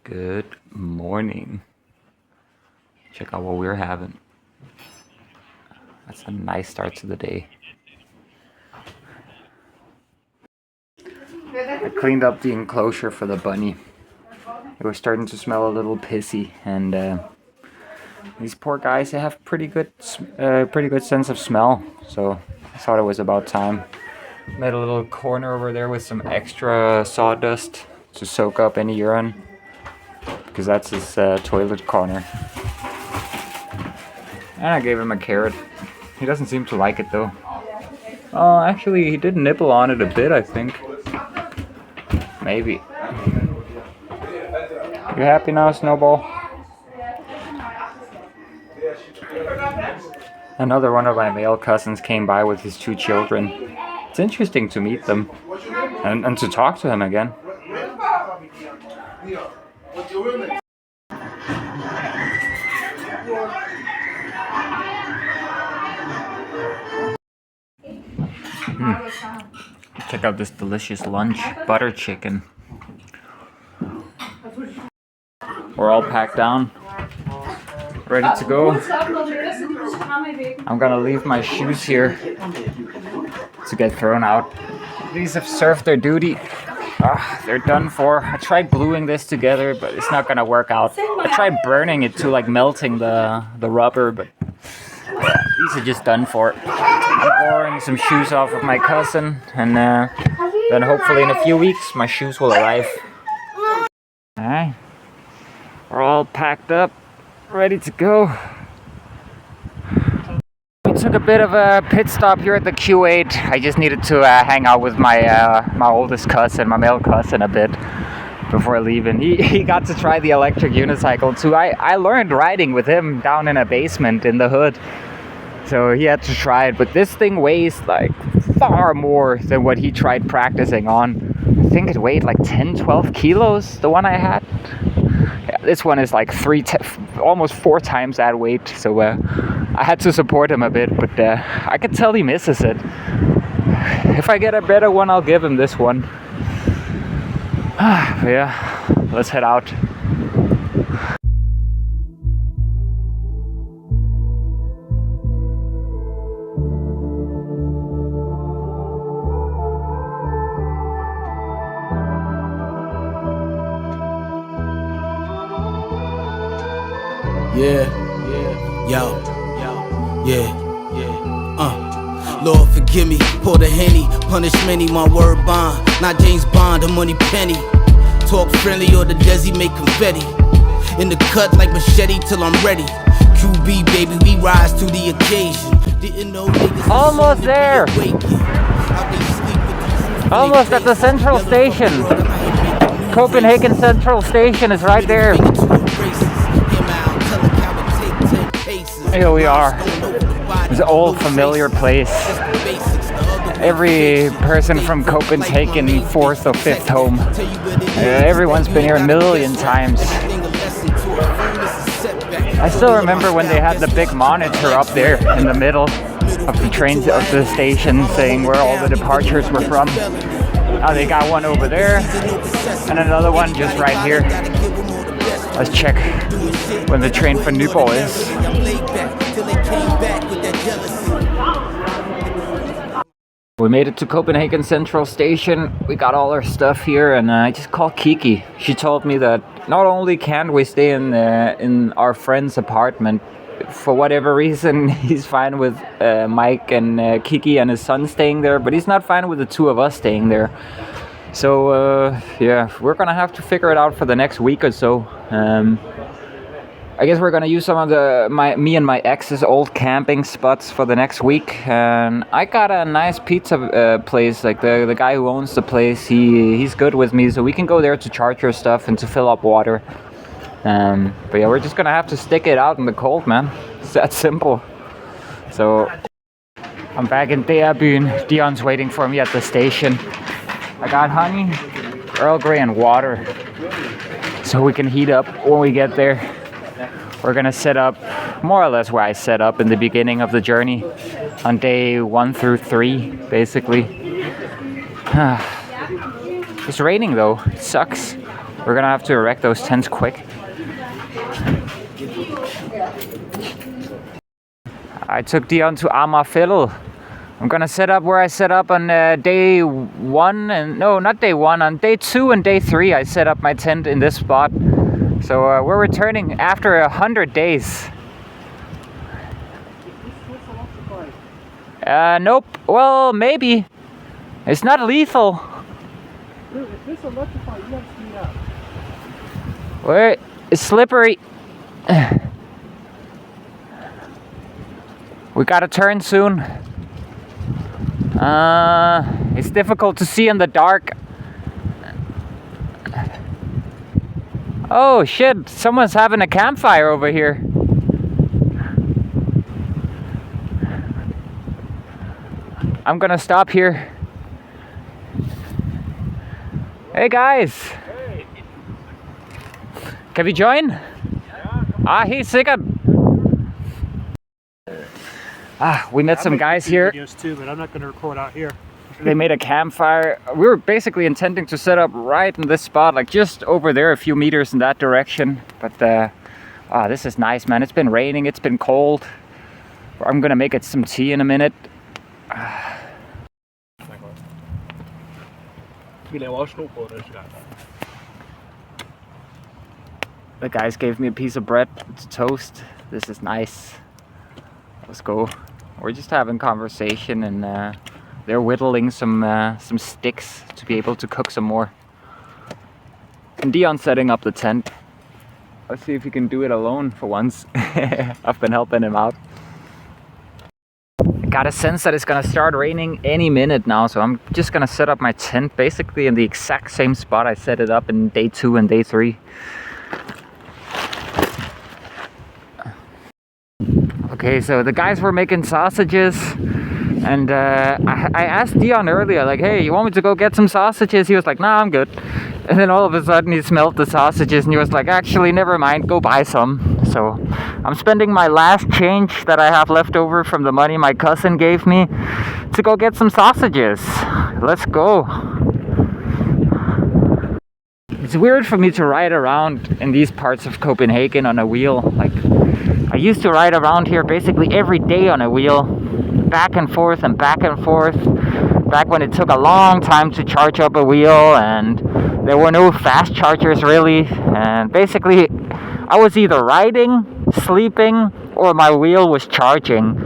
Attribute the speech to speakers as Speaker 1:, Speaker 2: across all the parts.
Speaker 1: Good morning. Check out what we're having. That's a nice start to the day. I cleaned up the enclosure for the bunny. It was starting to smell a little pissy, and these poor guys, they have pretty good sense of smell. So I thought it was about time. Made a little corner over there with some extra sawdust to soak up any urine, because that's his toilet corner. And I gave him a carrot. He doesn't seem to like it though. Oh, actually he did nibble on it a bit, I think. Maybe. You happy now, Snowball? Another one of my male cousins came by with his 2 children. It's interesting to meet them and to talk to him again. Check out this delicious lunch, butter chicken. We're all packed down, ready to go. I'm gonna leave my shoes here to get thrown out. These have served their duty. They're done for. I tried gluing this together, but it's not gonna work out. I tried burning it to like melting the rubber, but yeah, these are just done for. I'm borrowing some shoes off of my cousin, and then hopefully in a few weeks my shoes will arrive. Alright, we're all packed up, ready to go. We took a bit of a pit stop here at the Q8. I just needed to hang out with my oldest cousin, my male cousin, a bit before leaving. He got to try the electric unicycle too. I learned riding with him down in a basement in the hood. So he had to try it, but this thing weighs like far more than what he tried practicing on. I think it weighed like 10-12 kilos, the one I had. Yeah, this one is like almost 4 times that weight, so I had to support him a bit, but I could tell he misses it. If I get a better one, I'll give him this one. Yeah, let's head out.
Speaker 2: Lord forgive me, pour the Henny, punish many, my word bond. Not James Bond, a money penny. Talk friendly or the Desi make confetti. In the cut like machete till I'm ready. QB baby, we rise to the occasion. Didn't know niggas
Speaker 1: almost there. Almost at the central station. Copenhagen Central Station is right there. Here we are. This old familiar place. Every person from Copenhagen, 4th or 5th home. Everyone's been here a million times. I still remember when they had the big monitor up there in the middle of the trains of the station saying where all the departures were from. Now they got one over there and another one just right here. Let's check when the train for Nyborg is. We made it to Copenhagen Central Station. We got all our stuff here, and I just called Kiki. She told me that not only can't we stay in our friend's apartment, for whatever reason he's fine with Mike and Kiki and his son staying there, but he's not fine with the 2 of us staying there. So yeah, we're gonna have to figure it out for the next week or so. I guess we're gonna use some of me and my ex's old camping spots for the next week. And I got a nice pizza place. Like the guy who owns the place, he's good with me, so we can go there to charge our stuff and to fill up water. But yeah, we're just gonna have to stick it out in the cold, man. It's that simple. So I'm back in Dærbyen. Dion's waiting for me at the station. I got honey, Earl Grey, and water, so we can heat up when we get there. We're gonna set up more or less where I set up in the beginning of the journey, on day 1 through 3, basically. It's raining though. It sucks. We're gonna have to erect those tents quick. I took Dion to Amafil. I'm gonna set up where I set up on day 1 and no, not day 1. On day 2 and day 3, I set up my tent in this spot. So we're returning after 100 days. Nope. Well, maybe. It's not lethal.
Speaker 3: Dude, if this electrified, you gotta speed up.
Speaker 1: Where? It's slippery. We gotta turn soon. It's difficult to see in the dark. Oh shit, someone's having a campfire over here. I'm gonna stop here. Hey guys!
Speaker 3: Hey.
Speaker 1: Can we join? He's sick of. We met some guys here.
Speaker 3: Videos too, but I'm not gonna record out here.
Speaker 1: They made a campfire. We were basically intending to set up right in this spot, like just over there, a few meters in that direction. But this is nice, man. It's been raining, it's been cold. I'm gonna make it some tea in a minute. The guys gave me a piece of bread to toast. This is nice. Let's go. We're just having conversation, and they're whittling some sticks to be able to cook some more. And Dion's setting up the tent. Let's see if he can do it alone for once. I've been helping him out. I got a sense that it's gonna start raining any minute now, so I'm just gonna set up my tent basically in the exact same spot I set it up in day 2 and day 3. Okay, so the guys were making sausages, and I asked Dion earlier, like, hey, you want me to go get some sausages? He was like, nah, I'm good. And then all of a sudden he smelled the sausages and he was like, actually, never mind, go buy some. So I'm spending my last change that I have left over from the money my cousin gave me to go get some sausages. Let's go. It's weird for me to ride around in these parts of Copenhagen on a wheel. Like, I used to ride around here basically every day on a wheel, back and forth and back and forth, back when it took a long time to charge up a wheel and there were no fast chargers really, and basically I was either riding, sleeping, or my wheel was charging.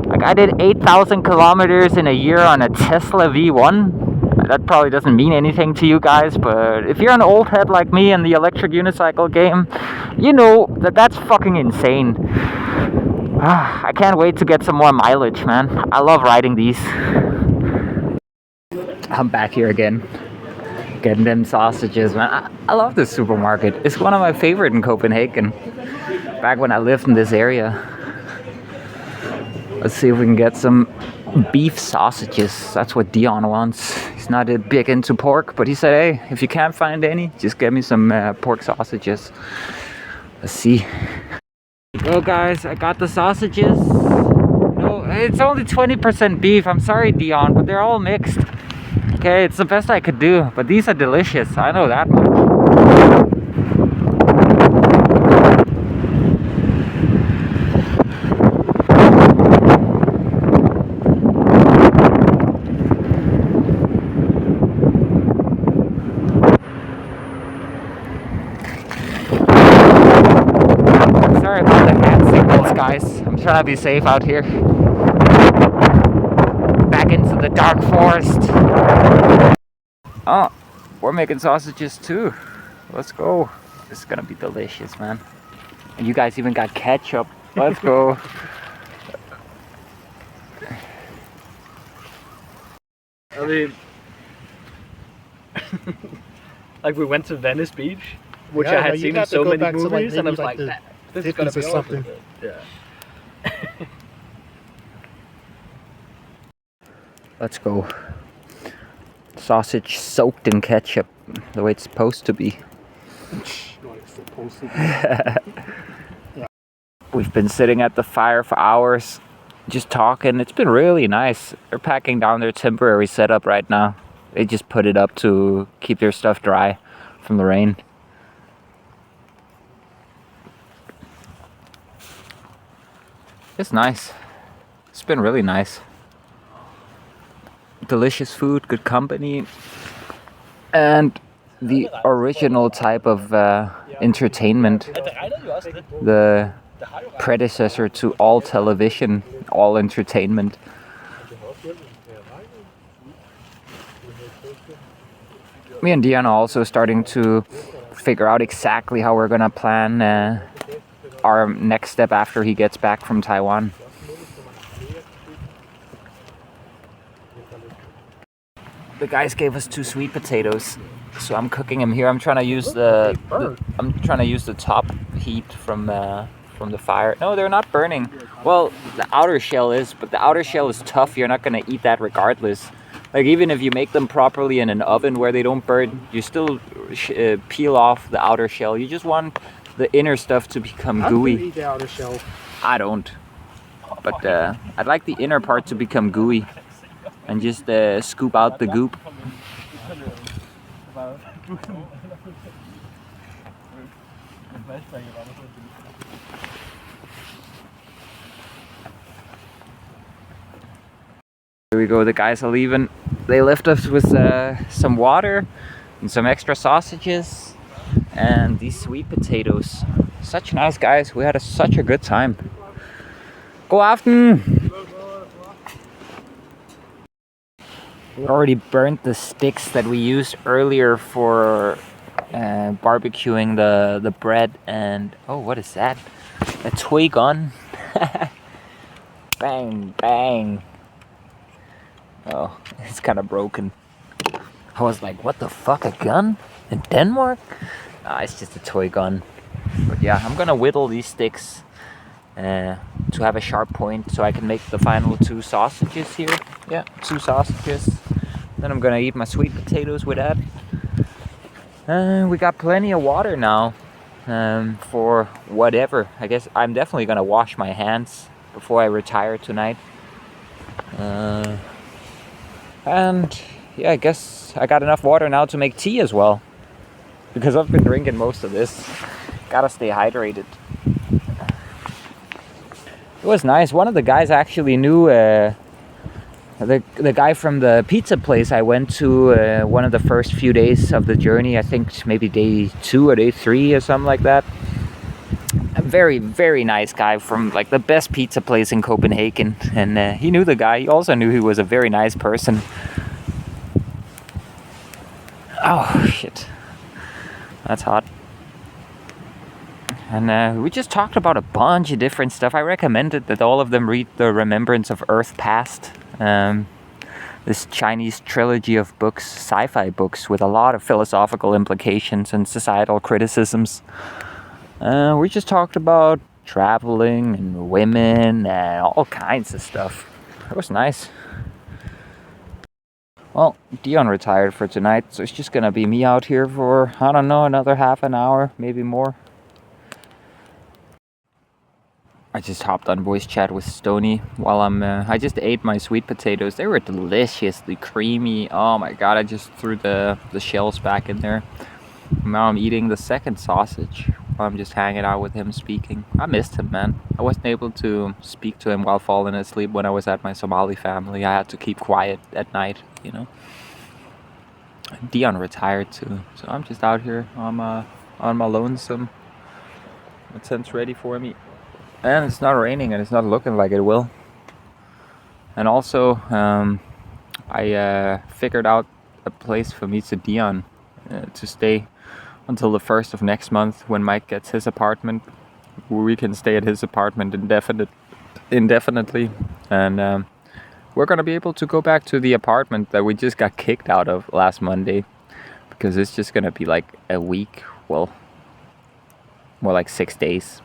Speaker 1: Like, I did 8,000 kilometers in a year on a Tesla V1. That probably doesn't mean anything to you guys, but if you're an old head like me in the electric unicycle game, you know that that's fucking insane. I can't wait to get some more mileage, man. I love riding these. I'm back here again, getting them sausages, man. I love this supermarket. It's one of my favorite in Copenhagen, back when I lived in this area. Let's see if we can get some beef sausages. That's what Dion wants. He's not big into pork, but he said, hey, if you can't find any, just get me some pork sausages. Let's see. Well, guys, I got the sausages. No, it's only 20% beef. I'm sorry, Dion, but they're all mixed. Okay, it's the best I could do, but these are delicious. I know that much. Sorry about the hand signals, guys. I'm trying to be safe out here. Back into the dark forest. Oh, we're making sausages too. Let's go. This is gonna be delicious, man. And you guys even got ketchup. Let's go.
Speaker 3: I mean, like, we went to Venice Beach, which I had seen in so many movies, and I was like, this is gonna be something. Yeah.
Speaker 1: Let's go. Sausage soaked in ketchup, the way it's supposed to be. We've been sitting at the fire for hours, just talking. It's been really nice. They're packing down their temporary setup right now. They just put it up to keep their stuff dry from the rain. It's nice. It's been really nice. Delicious food, good company, and the original type of entertainment. The predecessor to all television, all entertainment. Me and Dion are also starting to figure out exactly how we're gonna plan our next step after he gets back from Taiwan. The guys gave us 2 sweet potatoes, so I'm cooking them here. I'm trying to use the top heat from the fire. No, they're not burning. Well, the outer shell is, but the outer shell is tough. You're not gonna eat that regardless. Like, even if you make them properly in an oven where they don't burn, you still peel off the outer shell. You just want the inner stuff to become gooey.
Speaker 3: I do eat the outer shell.
Speaker 1: I don't, but I'd like the inner part to become gooey and just scoop out the goop. Here we go, the guys are leaving. They left us with some water and some extra sausages and these sweet potatoes. Such nice guys, we had such a good time. God aften! We already burnt the sticks that we used earlier for barbecuing the bread, and oh, what is that? A toy gun? Bang, bang. Oh, it's kind of broken. I was like, what the fuck, a gun? In Denmark? Nah, it's just a toy gun. But yeah, I'm gonna whittle these sticks to have a sharp point so I can make the final 2 sausages here. Yeah, 2 sausages. Then I'm gonna eat my sweet potatoes with that. We got plenty of water now for whatever. I guess I'm definitely gonna wash my hands before I retire tonight. And yeah, I guess I got enough water now to make tea as well, because I've been drinking most of this. Gotta stay hydrated. It was nice. One of the guys actually knew the guy from the pizza place I went to one of the first few days of the journey. I think maybe day 2 or day 3 or something like that. A very, very nice guy from like the best pizza place in Copenhagen, and he knew the guy. He also knew he was a very nice person. Oh shit, that's hot. And we just talked about a bunch of different stuff. I recommended that all of them read The Remembrance of Earth Past. This Chinese trilogy of books, sci-fi books with a lot of philosophical implications and societal criticisms. We just talked about traveling and women and all kinds of stuff. It was nice. Well, Dion retired for tonight, so it's just gonna be me out here for, I don't know, another half an hour, maybe more. I just hopped on voice chat with Stony while I just ate my sweet potatoes. They were deliciously creamy. Oh my god, I just threw the shells back in there. Now I'm eating the second sausage while I'm just hanging out with him speaking. I missed him, man. I wasn't able to speak to him while falling asleep when I was at my Somali family. I had to keep quiet at night, you know. Dion retired too, so I'm just out here on my lonesome. The tent's ready for me. And it's not raining, and it's not looking like it will. And also, I figured out a place for me to Dion to stay until the 1st of next month, when Mike gets his apartment. We can stay at his apartment indefinitely. And we're going to be able to go back to the apartment that we just got kicked out of last Monday. Because it's just going to be like a week, well, more like 6 days.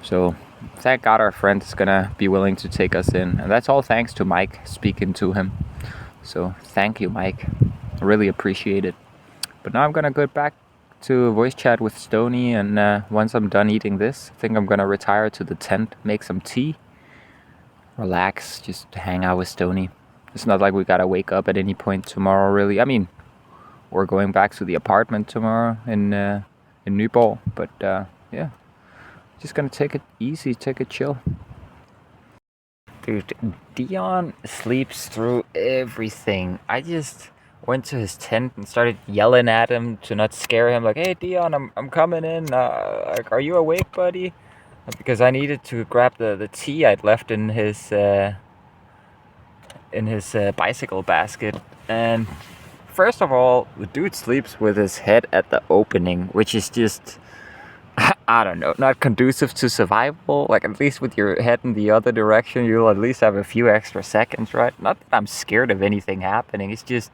Speaker 1: So thank God our friend is gonna be willing to take us in, and that's all thanks to Mike speaking to him. So thank you, Mike. I really appreciate it. But now I'm gonna go back to voice chat with Stony, and once I'm done eating this, I think I'm gonna retire to the tent, make some tea, relax, just hang out with Stony. It's not like we gotta wake up at any point tomorrow, really. I mean, we're going back to the apartment tomorrow in Nyborg, but yeah. Just gonna take it easy, take it chill. Dude, Dion sleeps through everything. I just went to his tent and started yelling at him to not scare him. Like, hey, Dion, I'm coming in. Like, are you awake, buddy? Because I needed to grab the tea I'd left in his bicycle basket. And first of all, the dude sleeps with his head at the opening, which is just, I don't know, not conducive to survival. Like, at least with your head in the other direction, you'll at least have a few extra seconds, right? Not that I'm scared of anything happening. It's just,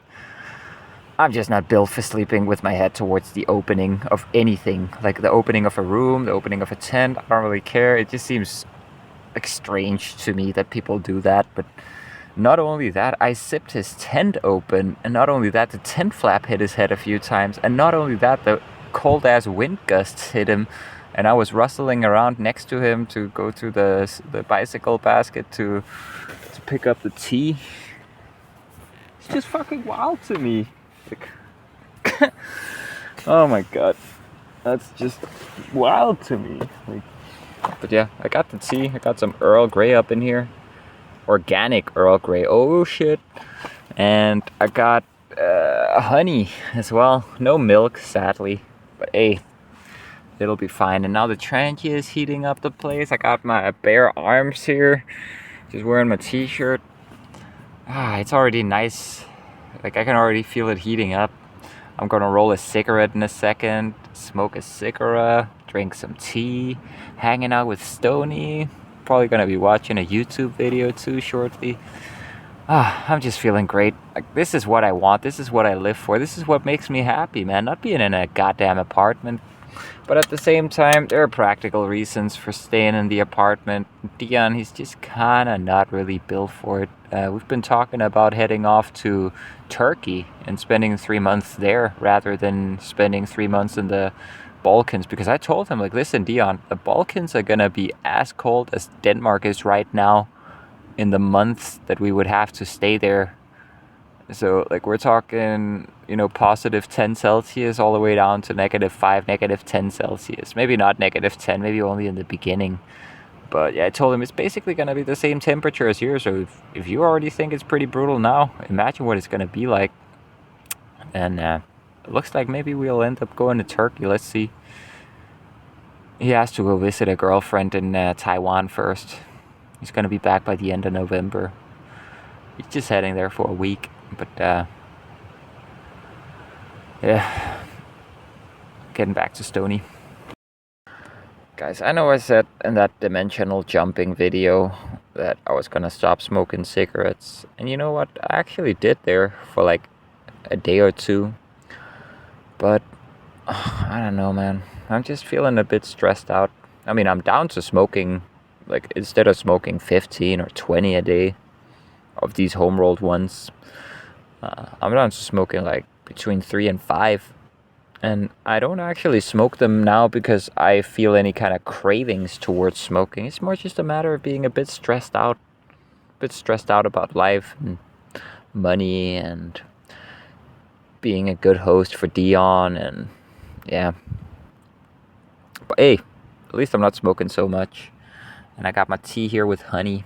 Speaker 1: I'm just not built for sleeping with my head towards the opening of anything. Like the opening of a room, the opening of a tent. I don't really care. It just seems like strange to me that people do that. But not only that, I zipped his tent open. And not only that, the tent flap hit his head a few times. And not only that, the cold ass wind gusts hit him. And I was rustling around next to him to go to the bicycle basket to pick up the tea. It's just fucking wild to me. Like, oh my god, that's just wild to me. Like, but yeah, I got the tea. I got some Earl Grey up in here, organic Earl Grey. Oh shit! And I got honey as well. No milk, sadly, but hey, it'll be fine. And now the Trangia is heating up the place. I got my bare arms here, just wearing my t-shirt. It's already nice. Like, I can already feel it heating up. I'm gonna roll a cigarette in a second, smoke a cigarette, drink some tea, hanging out with Stony. Probably gonna be watching a YouTube video too shortly. I'm just feeling great. Like, this is what I want. This is what I live for. This is what makes me happy, man. Not being in a goddamn apartment. But at the same time, there are practical reasons for staying in the apartment. Dion, he's just kind of not really built for it. We've been talking about heading off to Turkey and spending 3 months there rather than spending 3 months in the Balkans. Because I told him, like, listen, Dion, the Balkans are going to be as cold as Denmark is right now in the months that we would have to stay there. So, like, we're talking, positive 10 Celsius all the way down to -5, -10 Celsius. Maybe not -10, maybe only in the beginning. But yeah, I told him it's basically going to be the same temperature as here. So if you already think it's pretty brutal now, imagine what it's going to be like. And it looks like maybe we'll end up going to Turkey. Let's see. He has to go visit a girlfriend in Taiwan first. He's going to be back by the end of November. He's just heading there for a week. But yeah, getting back to Stony. Guys, I know I said in that dimensional jumping video that I was gonna stop smoking cigarettes. And you know what? I actually did there for like a day or two. But I don't know, man. I'm just feeling a bit stressed out. I mean, I'm down to smoking, like, instead of smoking 15 or 20 a day of these home rolled ones, I'm down to smoking like between 3 and 5. And I don't actually smoke them now because I feel any kind of cravings towards smoking. It's more just a matter of being a bit stressed out. About life and money and being a good host for Dion, and yeah. But hey, at least I'm not smoking so much. And I got my tea here with honey.